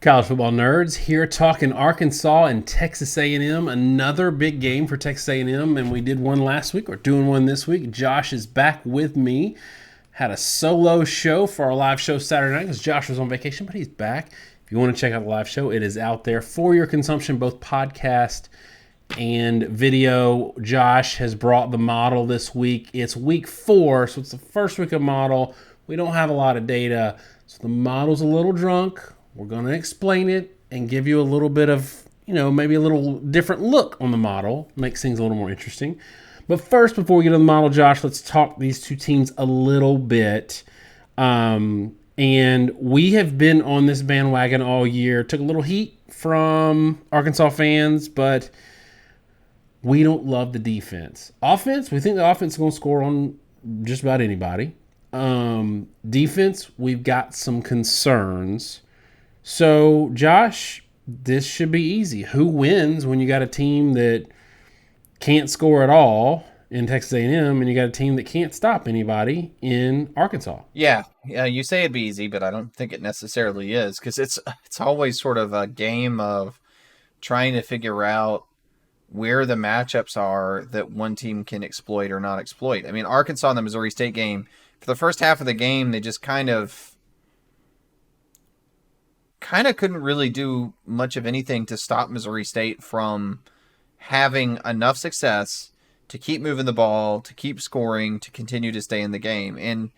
College football nerds here talking Arkansas and Texas A&M. Another big game for Texas A&M, and we did one last week. We're doing one this week. Josh is back with me. Had a solo show for our live show Saturday night because Josh was on vacation, but he's back. If you want to check out the live show, it is out there for your consumption, both podcast and video. Josh has brought the model this week. It's week 4, so it's the first week of model. We don't have a lot of data, so the model's a little drunk. We're going to explain it and give you a little bit of, maybe a little different look on the model. Makes things a little more interesting. But first, before we get to the model, Josh, let's talk these two teams a little bit. And we have been on this bandwagon all year. Took a little heat from Arkansas fans, but we don't love the defense. Offense, we think the offense is going to score on just about anybody. Defense, we've got some concerns. So, Josh, this should be easy. Who wins when you got a team that can't score at all in Texas A&M and you got a team that can't stop anybody in Arkansas? Yeah, you say it'd be easy, but I don't think it necessarily is, because it's always sort of a game of trying to figure out where the matchups are that one team can exploit or not exploit. I mean, Arkansas in the Missouri State game, for the first half of the game, they just kind of couldn't really do much of anything to stop Missouri State from having enough success to keep moving the ball, to keep scoring, to continue to stay in the game. And,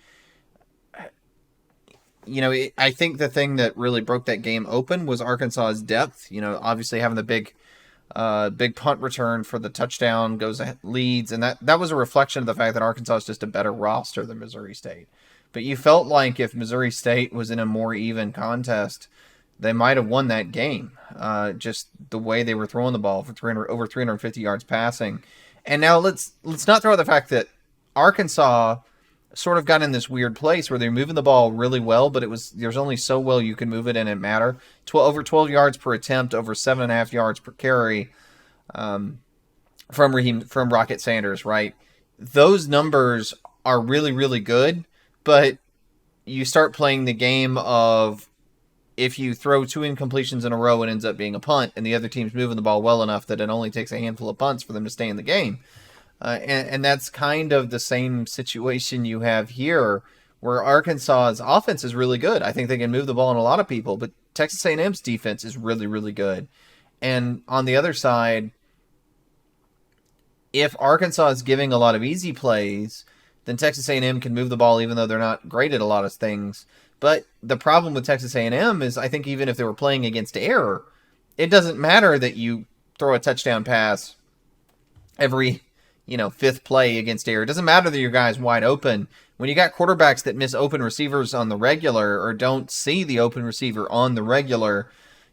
I think the thing that really broke that game open was Arkansas's depth. Obviously having the big punt return for the touchdown leads. And that was a reflection of the fact that Arkansas is just a better roster than Missouri State. But you felt like if Missouri State was in a more even contest, they might have won that game. Just the way they were throwing the ball for over 350 yards passing. And now let's not throw out the fact that Arkansas sort of got in this weird place where they're moving the ball really well, but there's only so well you can move it and it matter. Over 12 yards per attempt, over 7.5 yards per carry from Rocket Sanders, right? Those numbers are really, really good, but you start playing the game of if you throw 2 incompletions in a row, it ends up being a punt, and the other team's moving the ball well enough that it only takes a handful of punts for them to stay in the game. And that's kind of the same situation you have here, where Arkansas's offense is really good. I think they can move the ball on a lot of people, but Texas A&M's defense is really, really good. And on the other side, if Arkansas is giving a lot of easy plays, then Texas A&M can move the ball even though they're not great at a lot of things. But the problem with Texas A&M is I think even if they were playing against error, it doesn't matter that you throw a touchdown pass every, 5th play against error. It doesn't matter that your guy's wide open. When you got quarterbacks that miss open receivers on the regular or don't see the open receiver on the regular,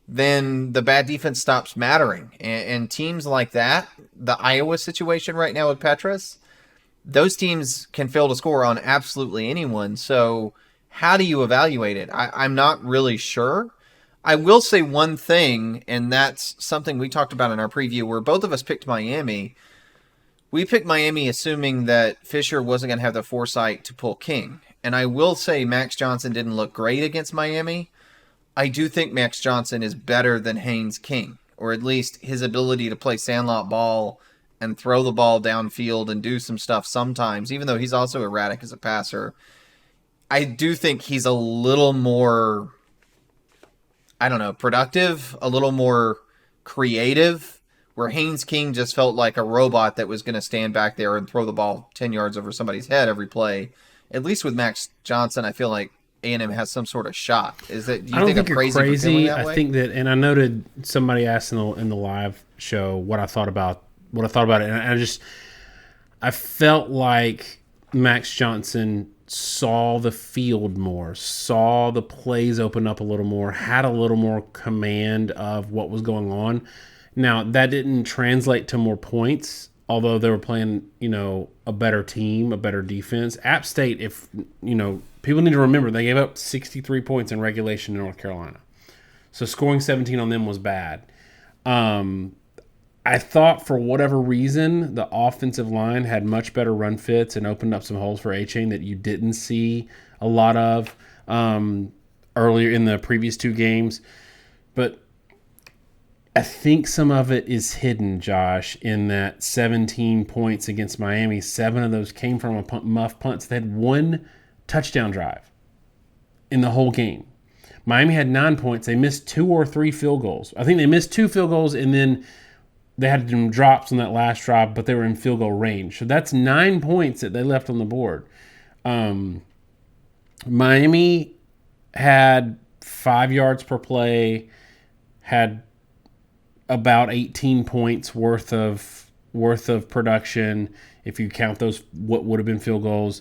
then the bad defense stops mattering. And teams like that, the Iowa situation right now with Petrus, those teams can fail to score on absolutely anyone. So how do you evaluate it? I'm not really sure. I will say one thing, and that's something we talked about in our preview where both of us picked Miami. We picked Miami assuming that Fisher wasn't going to have the foresight to pull King. And I will say Max Johnson didn't look great against Miami. I do think Max Johnson is better than Haynes King, or at least his ability to play sandlot ball and throw the ball downfield and do some stuff sometimes, even though he's also erratic as a passer. I do think he's a little more, productive, a little more creative, where Haynes King just felt like a robot that was going to stand back there and throw the ball 10 yards over somebody's head every play. At least with Max Johnson, I feel like A&M has some sort of shot. Do you think I'm crazy for feeling that way? I think that, and I noted somebody asked in the live show what I thought about it, and I felt like Max Johnson saw the field more, saw the plays open up a little more, had a little more command of what was going on. Now, that didn't translate to more points, although they were playing, a better team, a better defense. App State, people need to remember, they gave up 63 points in regulation in North Carolina. So scoring 17 on them was bad. I thought for whatever reason, the offensive line had much better run fits and opened up some holes for A-Chain that you didn't see a lot of earlier in the previous two games. but I think some of it is hidden, Josh, in that 17 points against Miami. 7 of those came from muff punts. They had 1 touchdown drive in the whole game. Miami had 9 points. They missed 2 or 3 field goals. I think they missed 2 field goals, and then they had some drops on that last drive, but they were in field goal range. So that's 9 points that they left on the board. Miami had 5 yards per play, had about 18 points worth of production if you count those what would have been field goals.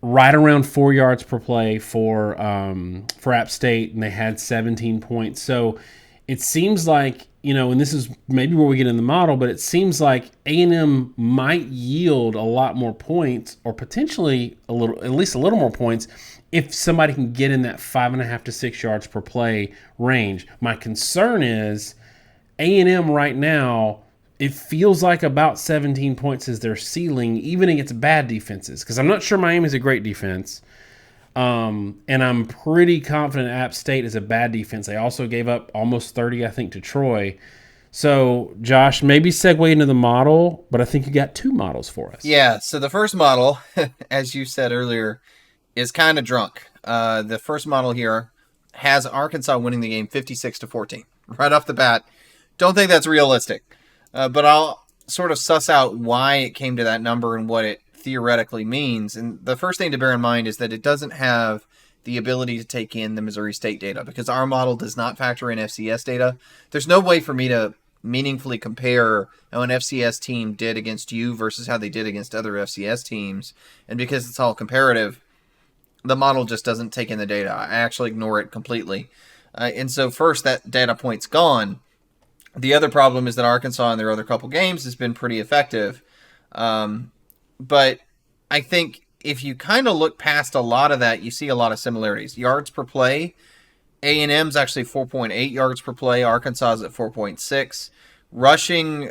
Right around 4 yards per play for App State, and they had 17 points. So it seems like, and this is maybe where we get in the model, but it seems like A&M might yield a lot more points, or potentially at least a little more points, if somebody can get in that 5.5 to 6 yards per play range. My concern is A&M right now, it feels like about 17 points is their ceiling, even against bad defenses. Because I'm not sure Miami's a great defense. And I'm pretty confident App State is a bad defense. They also gave up almost 30, I think, to Troy. So, Josh, maybe segue into the model, but I think you got 2 models for us. Yeah, so the first model, as you said earlier, is kind of drunk. The first model here has Arkansas winning the game 56-14. Right off the bat, don't think that's realistic. But I'll sort of suss out why it came to that number and what it theoretically means. And the first thing to bear in mind is that it doesn't have the ability to take in the Missouri State data, because our model does not factor in FCS data. There's no way for me to meaningfully compare how an FCS team did against you versus how they did against other FCS teams. And because it's all comparative, the model just doesn't take in the data. I actually ignore it completely. And so first, that data point's gone. The other problem is that Arkansas in their other couple games has been pretty effective. But I think if you kind of look past a lot of that, you see a lot of similarities. Yards per play, A&M's actually 4.8 yards per play. Arkansas is at 4.6. Rushing,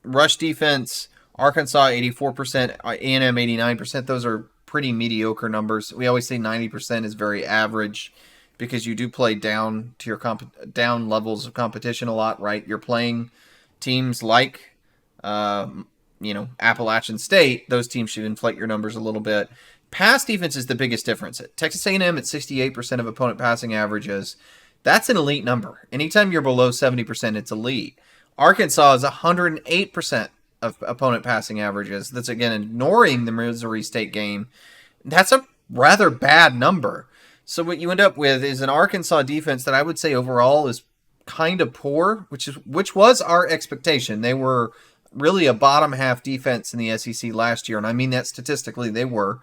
rush defense, Arkansas 84%, A&M 89%. Those are pretty mediocre numbers. We always say 90% is very average, because you do play down to your down levels of competition a lot, right? You're playing teams like, Appalachian State. Those teams should inflate your numbers a little bit. Pass defense is the biggest difference. Texas A&M at 68% of opponent passing averages. That's an elite number. Anytime you're below 70%, it's elite. Arkansas is 108% of opponent passing averages. That's, again, ignoring the Missouri State game. That's a rather bad number. So what you end up with is an Arkansas defense that I would say overall is kind of poor, which was our expectation. They were really a bottom half defense in the SEC last year, and I mean that statistically they were.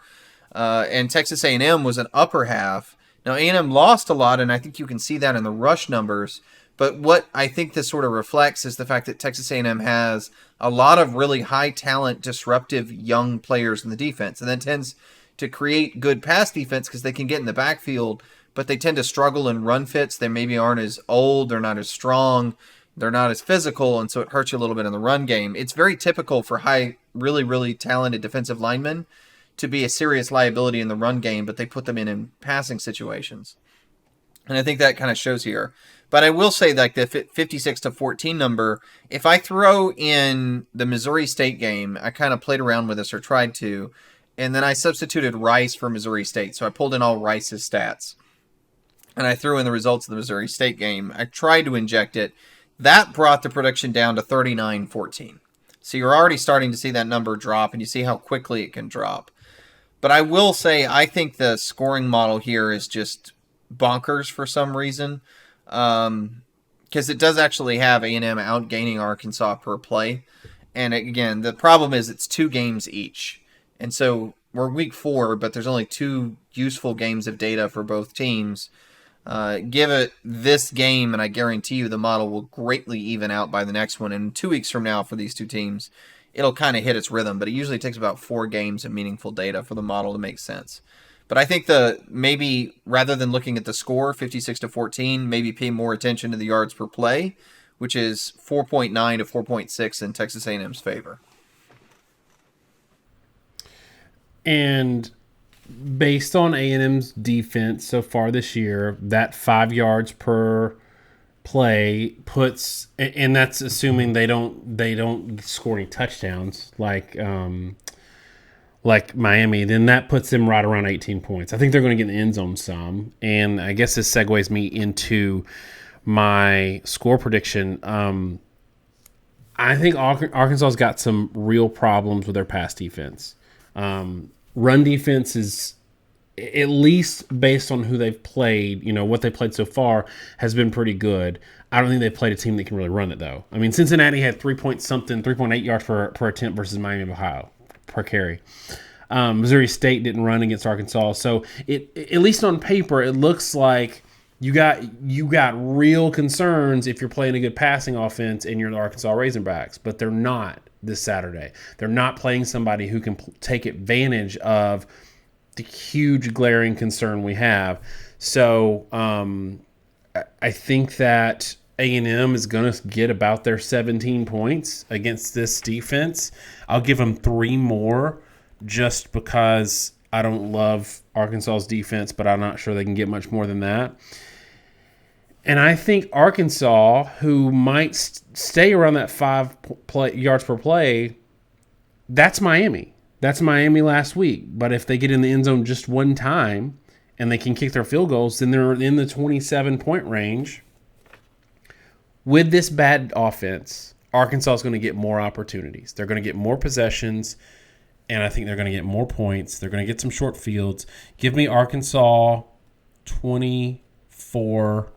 And Texas A&M was an upper half. Now A&M lost a lot, and I think you can see that in the rush numbers. But what I think this sort of reflects is the fact that Texas A&M has a lot of really high talent, disruptive young players in the defense, and that tends to create good pass defense because they can get in the backfield, but they tend to struggle in run fits. They maybe aren't as old, they're not as strong, they're not as physical, and so it hurts you a little bit in the run game. It's very typical for really, really talented defensive linemen to be a serious liability in the run game, but they put them in passing situations. And I think that kind of shows here. But I will say, like, the 56-14 number, if I throw in the Missouri State game, I kind of played around with this, or tried to, and then I substituted Rice for Missouri State. So I pulled in all Rice's stats, and I threw in the results of the Missouri State game. I tried to inject it. That brought the production down to 39-14. So you're already starting to see that number drop, and you see how quickly it can drop. But I will say, I think the scoring model here is just bonkers for some reason, because it does actually have A&M outgaining Arkansas per play. And again, the problem is it's 2 games each. And so we're week 4, but there's only 2 useful games of data for both teams. Give it this game, and I guarantee you the model will greatly even out by the next one. And 2 weeks from now for these 2 teams, it'll kind of hit its rhythm. But it usually takes about 4 games of meaningful data for the model to make sense. But I think maybe rather than looking at the score, 56-14, maybe pay more attention to the yards per play, which is 4.9 to 4.6 in Texas A&M's favor. And based on A&M's defense so far this year, that 5 yards per play puts, and that's assuming they don't score any touchdowns like Miami, then that puts them right around 18 points. I think they're going to get in the end zone some, and I guess this segues me into my score prediction. I think Arkansas's got some real problems with their pass defense. Run defense is, at least based on who they've played, what they played so far, has been pretty good. I don't think they've played a team that can really run it, though. I mean, Cincinnati had 3.8 yards per attempt versus Miami of Ohio per carry. Missouri State didn't run against Arkansas. So, at least on paper, it looks like you got real concerns if you're playing a good passing offense and you're the Arkansas Razorbacks, but they're not this Saturday. They're not playing somebody who can take advantage of the huge glaring concern we have. So I think that A&M is going to get about their 17 points against this defense. I'll give them 3 more just because I don't love Arkansas's defense, but I'm not sure they can get much more than that. And I think Arkansas, who might stay around that 5 yards per play, that's Miami. That's Miami last week. But if they get in the end zone just one time and they can kick their field goals, then they're in the 27-point range. With this bad offense, Arkansas is going to get more opportunities. They're going to get more possessions, and I think they're going to get more points. They're going to get some short fields. Give me Arkansas 24,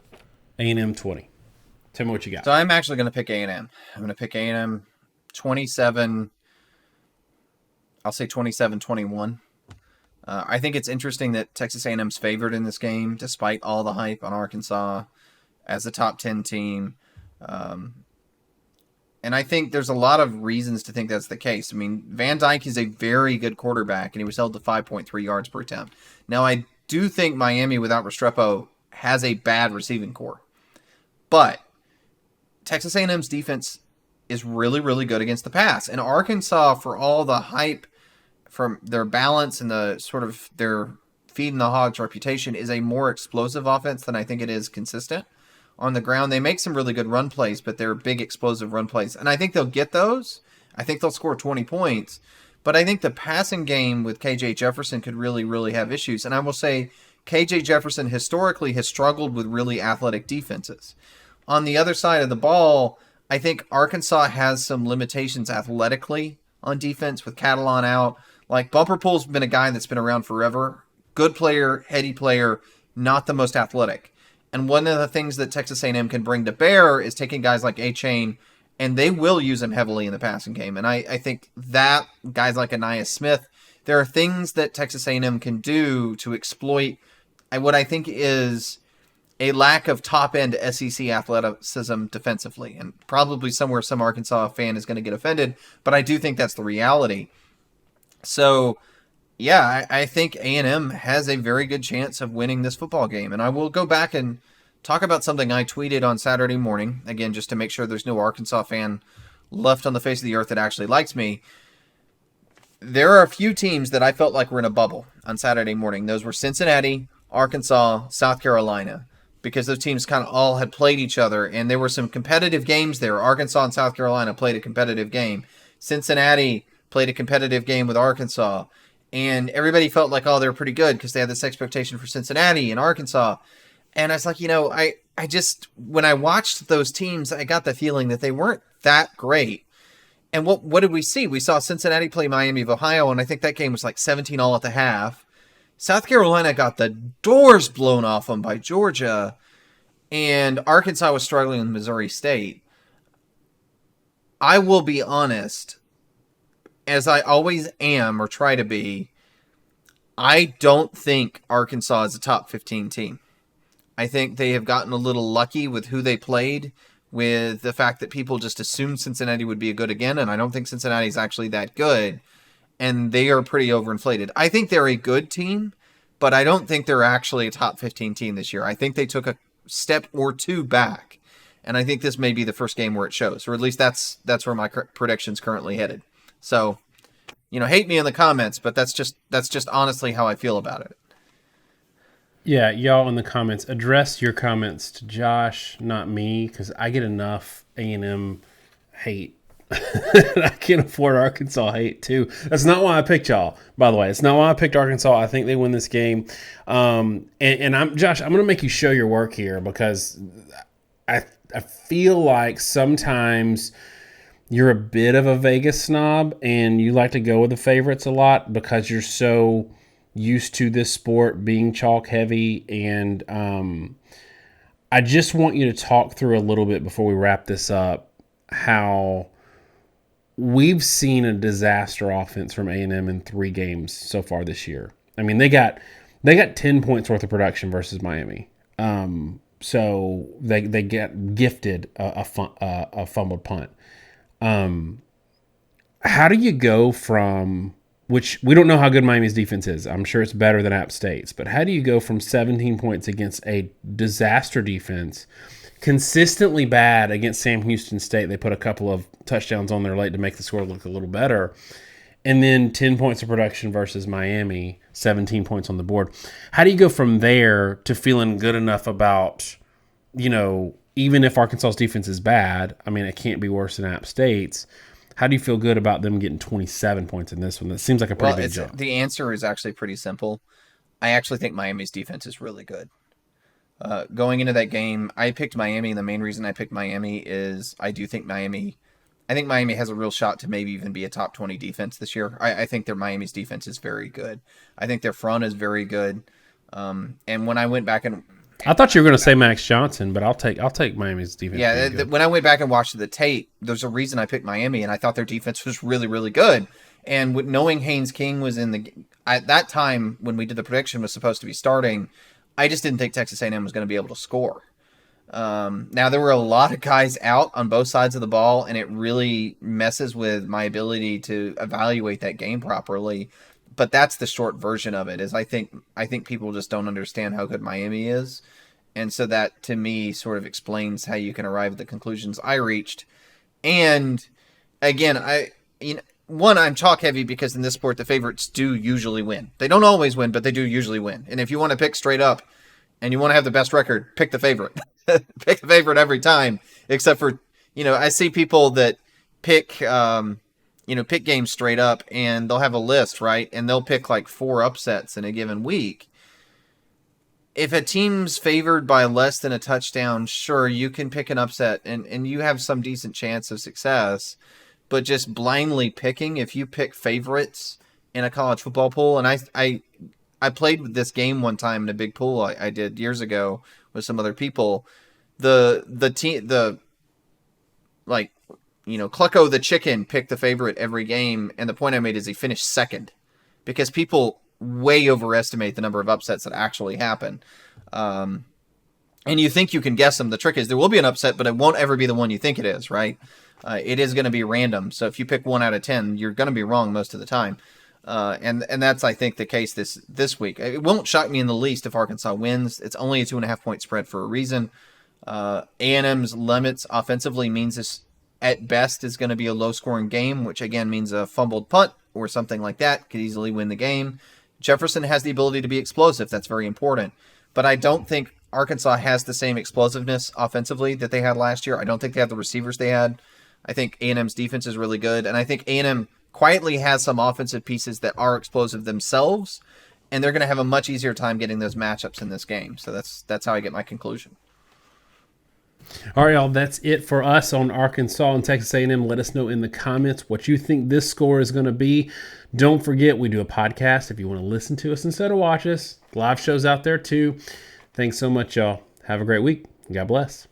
A&M 20. Tell me what you got. So I'm actually going to pick A&M. I'm going to pick A&M 27. I'll say 27-21. I think it's interesting that Texas A&M's favored in this game, despite all the hype on Arkansas as a top 10 team. And I think there's a lot of reasons to think that's the case. I mean, Van Dyke is a very good quarterback, and he was held to 5.3 yards per attempt. Now, I do think Miami without Restrepo has a bad receiving core. But Texas A&M's defense is really, really good against the pass. And Arkansas, for all the hype from their balance and the sort of their feeding the hogs reputation, is a more explosive offense than I think it is consistent on the ground. They make some really good run plays, but they're big explosive run plays. And I think they'll get those. I think they'll score 20 points. But I think the passing game with KJ Jefferson could really, really have issues. And I will say KJ Jefferson historically has struggled with really athletic defenses. On the other side of the ball, I think Arkansas has some limitations athletically on defense with Catalan out. Like, Bumper Pool's been a guy that's been around forever. Good player, heady player, not the most athletic. And one of the things that Texas A&M can bring to bear is taking guys like A-Chain, and they will use him heavily in the passing game. And I think that guys like Anais Smith, there are things that Texas A&M can do to exploit what I think is a lack of top-end SEC athleticism defensively. And probably somewhere some Arkansas fan is going to get offended, but I do think that's the reality. So, yeah, I think A&M has a very good chance of winning this football game. And I will go back and talk about something I tweeted on Saturday morning, again, just to make sure there's no Arkansas fan left on the face of the earth that actually likes me. There are a few teams that I felt like were in a bubble on Saturday morning. Those were Cincinnati, Arkansas, South Carolina, because those teams kind of all had played each other, and there were some competitive games there. Arkansas and South Carolina played a competitive game. Cincinnati played a competitive game with Arkansas, and everybody felt like, oh, they're pretty good because they had this expectation for Cincinnati and Arkansas. And I was like, I just, when I watched those teams, I got the feeling that they weren't that great. And what did we see? We saw Cincinnati play Miami of Ohio, and I think that game was like 17-all at the half. South Carolina got the doors blown off them by Georgia, and Arkansas was struggling with Missouri State. I will be honest, as I always am or try to be, I don't think Arkansas is a top 15 team. I think they have gotten a little lucky with who they played, with the fact that people just assumed Cincinnati would be a good again, and I don't think Cincinnati is actually that good, and they are pretty overinflated. I think they're a good team, but I don't think they're actually a top 15 team this year. I think they took a step or two back, and I think this may be the first game where it shows, or at least that's where my prediction's currently headed. So hate me in the comments, but that's just honestly how I feel about it. Yeah, y'all in the comments, address your comments to Josh, not me, because I get enough A&M hate. I can't afford Arkansas hate too. That's not why I picked y'all, by the way. It's not why I picked Arkansas. I think they win this game. And I'm Josh, I'm going to make you show your work here because I feel like sometimes you're a bit of a Vegas snob and you like to go with the favorites a lot because you're so used to this sport being chalk heavy. And I just want you to talk through a little bit before we wrap this up how we've seen a disaster offense from A&M in 3 games so far this year. I mean, they got 10 points worth of production versus Miami. So they get gifted a fumbled punt. How do you go from, which we don't know how good Miami's defense is. I'm sure it's better than App State's, but how do you go from 17 points against a disaster defense, consistently bad against Sam Houston State? They put a couple of touchdowns on there late to make the score look a little better. And then 10 points of production versus Miami, 17 points on the board. How do you go from there to feeling good enough about, even if Arkansas's defense is bad, I mean, it can't be worse than App State's. How do you feel good about them getting 27 points in this one? That seems like a pretty big jump. The answer is actually pretty simple. I actually think Miami's defense is really good. Going into that game, I picked Miami, and the main reason I picked Miami is I think Miami has a real shot to maybe even be a top 20 defense this year. I think Miami's defense is very good. I think their front is very good. And when I went back and I thought you were going to say Max Johnson, but I'll take Miami's defense. Yeah, when I went back and watched the tape, there's a reason I picked Miami, and I thought their defense was really, really good. And knowing Haynes King was at that time when we did the prediction was supposed to be starting, I just didn't think Texas A&M was going to be able to score. Now, there were a lot of guys out on both sides of the ball, and it really messes with my ability to evaluate that game properly. But that's the short version of it. Is I think people just don't understand how good Miami is, and so that to me sort of explains how you can arrive at the conclusions I reached. And again, I'm chalk heavy because in this sport the favorites do usually win. They don't always win, but they do usually win. And if you want to pick straight up, and you want to have the best record, pick the favorite. Pick the favorite every time, except for I see people that pick pick games straight up, and they'll have a list, right? And they'll pick like 4 upsets in a given week. If a team's favored by less than a touchdown, sure, you can pick an upset, and you have some decent chance of success. But just blindly picking, if you pick favorites in a college football pool, and I played with this game one time in a big pool I did years ago with some other people. Clucko the Chicken picked the favorite every game, and the point I made is he finished second because people way overestimate the number of upsets that actually happen. And you think you can guess them. The trick is there will be an upset, but it won't ever be the one you think it is, right? It is going to be random. So if you pick 1 out of 10, you're going to be wrong most of the time. And that's, I think, the case this week. It won't shock me in the least if Arkansas wins. It's only a 2.5-point spread for a reason. A&M's limits offensively means this, at best, is going to be a low-scoring game, which, again, means a fumbled punt or something like that could easily win the game. Jefferson has the ability to be explosive. That's very important. But I don't think Arkansas has the same explosiveness offensively that they had last year. I don't think they have the receivers they had. I think A&M's defense is really good, and I think A&M quietly has some offensive pieces that are explosive themselves, and they're going to have a much easier time getting those matchups in this game. So that's how I get my conclusion. All right, y'all, that's it for us on Arkansas and Texas A&M. Let us know in the comments what you think this score is going to be. Don't forget, we do a podcast if you want to listen to us instead of watch us. Live shows out there, too. Thanks so much, y'all. Have a great week. God bless.